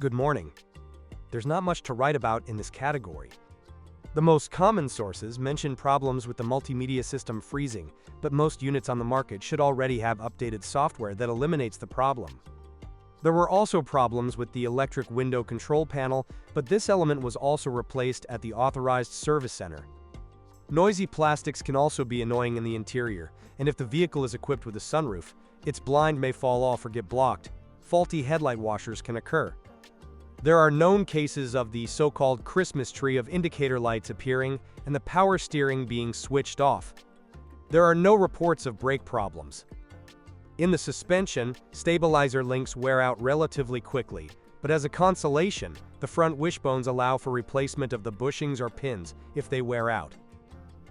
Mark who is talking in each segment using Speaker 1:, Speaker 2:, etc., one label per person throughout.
Speaker 1: Good morning. There's not much to write about in this category. The most common sources mention problems with the multimedia system freezing, but most units on the market should already have updated software that eliminates the problem. There were also problems with the electric window control panel, but this element was also replaced at the authorized service center. Noisy plastics can also be annoying in the interior, and if the vehicle is equipped with a sunroof, its blind may fall off or get blocked. Faulty headlight washers can occur. There are known cases of the so-called Christmas tree of indicator lights appearing and the power steering being switched off. There are no reports of brake problems. In the suspension, stabilizer links wear out relatively quickly, but as a consolation, the front wishbones allow for replacement of the bushings or pins if they wear out.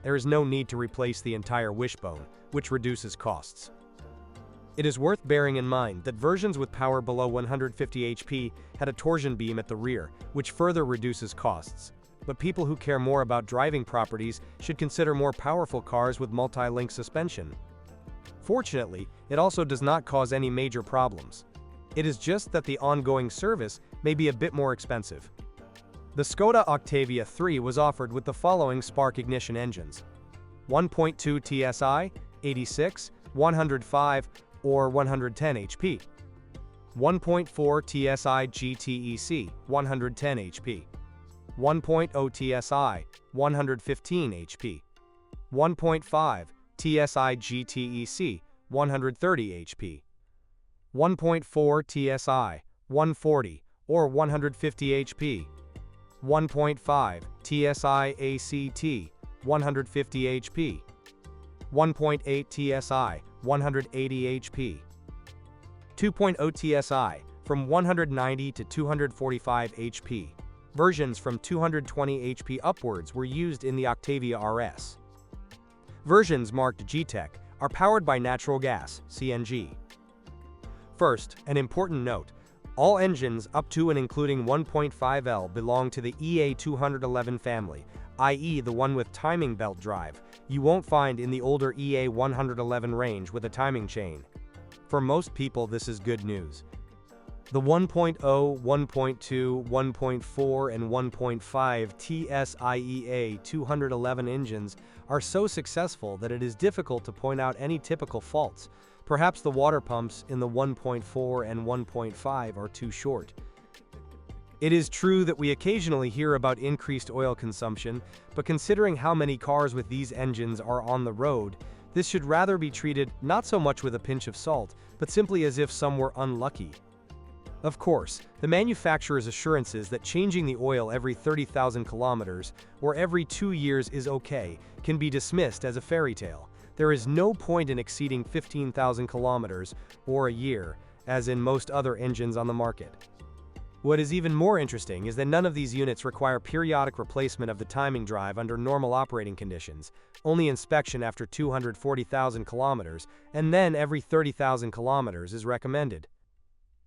Speaker 1: There is no need to replace the entire wishbone, which reduces costs. It is worth bearing in mind that versions with power below 150 HP had a torsion beam at the rear, which further reduces costs. But people who care more about driving properties should consider more powerful cars with multi-link suspension. Fortunately, it also does not cause any major problems. It is just that the ongoing service may be a bit more expensive. The Skoda Octavia III was offered with the following spark ignition engines: 1.2 TSI, 86, 105, or 110 HP. 1.4 TSI GTEC, 110 HP. 1.0 TSI, 115 HP. 1.5 TSI GTEC, 130 HP. 1.4 TSI, 140, or 150 HP. 1.5 TSI ACT, 150 HP. 1.8 TSI, 180 HP. 2.0 TSI, from 190 to 245 HP. Versions from 220 HP upwards were used in the Octavia RS. Versions marked G-Tech are powered by natural gas, CNG. First, an important note: all engines up to and including 1.5L belong to the EA211 family, i.e. the one with timing belt drive. You won't find in the older EA111 range with a timing chain. For most people, this is good news. The 1.0, 1.2, 1.4, and 1.5 TSIEA 211 engines are so successful that it is difficult to point out any typical faults. Perhaps the water pumps in the 1.4 and 1.5 are too short. It is true that we occasionally hear about increased oil consumption, but considering how many cars with these engines are on the road, this should rather be treated not so much with a pinch of salt, but simply as if some were unlucky. Of course, the manufacturer's assurances that changing the oil every 30,000 kilometers or every 2 years is okay can be dismissed as a fairy tale. There is no point in exceeding 15,000 kilometers or a year, as in most other engines on the market. What is even more interesting is that none of these units require periodic replacement of the timing drive under normal operating conditions, only inspection after 240,000 kilometers, and then every 30,000 kilometers is recommended.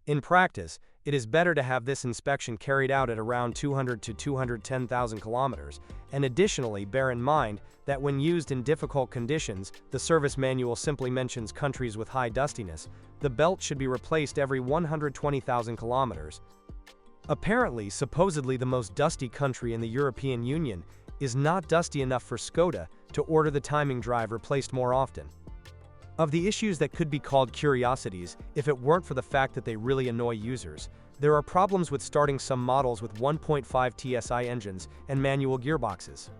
Speaker 1: In practice, it is better to have this inspection carried out at around 200 to 210,000 kilometers, and additionally bear in mind that when used in difficult conditions, the service manual simply mentions countries with high dustiness, the belt should be replaced every 120,000 kilometers. Apparently, supposedly the most dusty country in the European Union is not dusty enough for Skoda to order the timing drive replaced more often. Of the issues that could be called curiosities, if it weren't for the fact that they really annoy users, there are problems with starting some models with 1.5 TSI engines and manual gearboxes.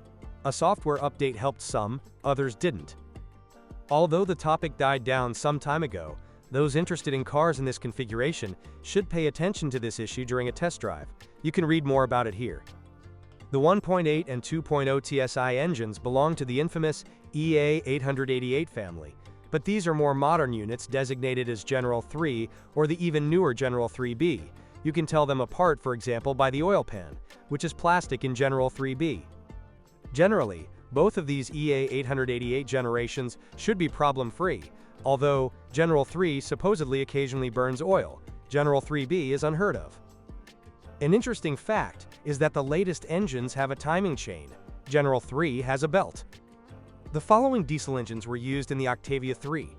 Speaker 1: A software update helped some, others didn't. Although the topic died down some time ago, those interested in cars in this configuration should pay attention to this issue during a test drive. You can read more about it here. The 1.8 and 2.0 TSI engines belong to the infamous EA888 family, but these are more modern units designated as General 3 or the even newer General 3B. You can tell them apart, for example, by the oil pan, which is plastic in General 3B. Generally, both of these EA888 generations should be problem-free, although General 3 supposedly occasionally burns oil. General 3B is unheard of. An interesting fact is that the latest engines have a timing chain. General 3 has a belt. The following diesel engines were used in the Octavia III: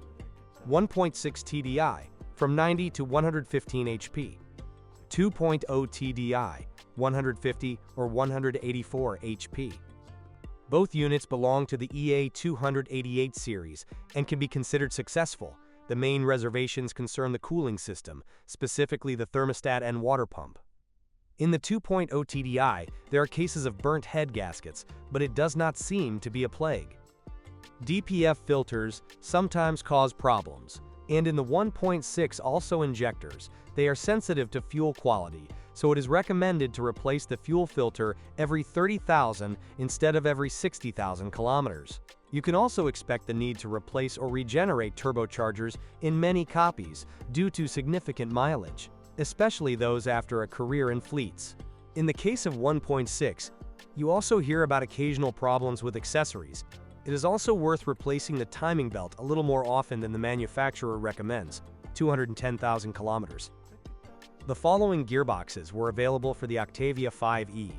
Speaker 1: 1.6 TDI, from 90 to 115 HP. 2.0 TDI, 150 or 184 HP. Both units belong to the EA288 series and can be considered successful. The main reservations concern the cooling system, specifically the thermostat and water pump. In the 2.0 TDI, there are cases of burnt head gaskets, but it does not seem to be a plague. DPF filters sometimes cause problems, and in the 1.6 also injectors, they are sensitive to fuel quality, so it is recommended to replace the fuel filter every 30,000 instead of every 60,000 kilometers. You can also expect the need to replace or regenerate turbochargers in many copies due to significant mileage, especially those after a career in fleets. In the case of 1.6, you also hear about occasional problems with accessories. It is also worth replacing the timing belt a little more often than the manufacturer recommends, 210,000 kilometers. The following gearboxes were available for the Octavia 5E.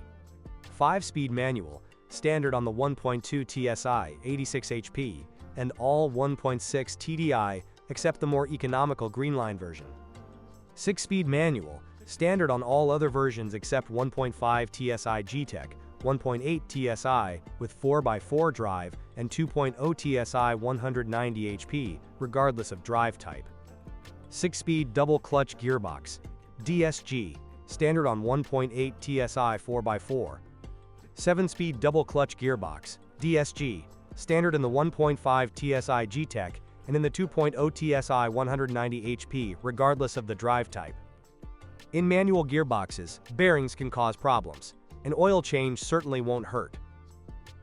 Speaker 1: 5-speed manual, standard on the 1.2 TSI, 86 HP, and all 1.6 TDI except the more economical Greenline version. 6-speed manual, standard on all other versions except 1.5 TSI G-Tech, 1.8 TSI with 4x4 drive, and 2.0 TSI 190 HP, regardless of drive type. 6-speed double-clutch gearbox, DSG, standard on 1.8 TSI 4x4. 7-speed double-clutch gearbox, DSG, standard in the 1.5 TSI G-Tech and in the 2.0 TSI 190 HP, regardless of the drive type. In manual gearboxes, bearings can cause problems. An oil change certainly won't hurt.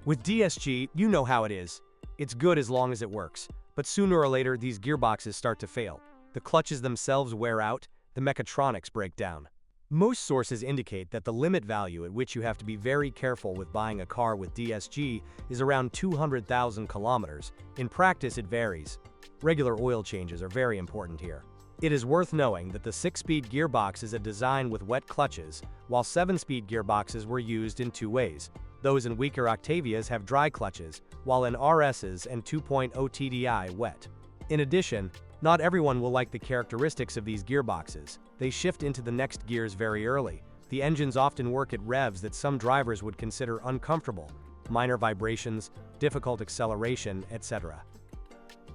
Speaker 1: With DSG, you know how it is. It's good as long as it works, but sooner or later these gearboxes start to fail. The clutches themselves wear out, the mechatronics break down. Most sources indicate that the limit value at which you have to be very careful with buying a car with DSG is around 200,000 kilometers. In practice, it varies. Regular oil changes are very important here. It is worth knowing that the 6-speed gearbox is a design with wet clutches, while 7-speed gearboxes were used in two ways. Those in weaker Octavias have dry clutches, while in RSs and 2.0 TDI wet. In addition, not everyone will like the characteristics of these gearboxes. They shift into the next gears very early. The engines often work at revs that some drivers would consider uncomfortable, minor vibrations, difficult acceleration, etc.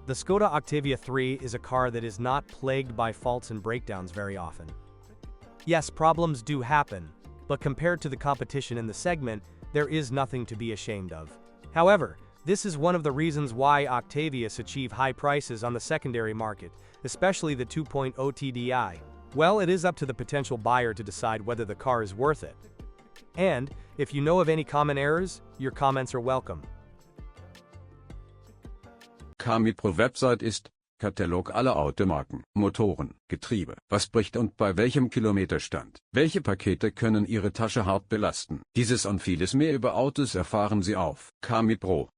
Speaker 1: The Skoda Octavia III is a car that is not plagued by faults and breakdowns very often. Yes, problems do happen, but compared to the competition in the segment, there is nothing to be ashamed of. However, this is one of the reasons why Octavias achieve high prices on the secondary market, especially the 2.0 TDI. Well, it is up to the potential buyer to decide whether the car is worth it. And, if you know of any common errors, your comments are welcome.
Speaker 2: Camipro Website ist Katalog aller Automarken, Motoren, Getriebe, was bricht und bei welchem Kilometerstand. Welche Pakete können Ihre Tasche hart belasten? Dieses und vieles mehr über Autos erfahren Sie auf Camipro.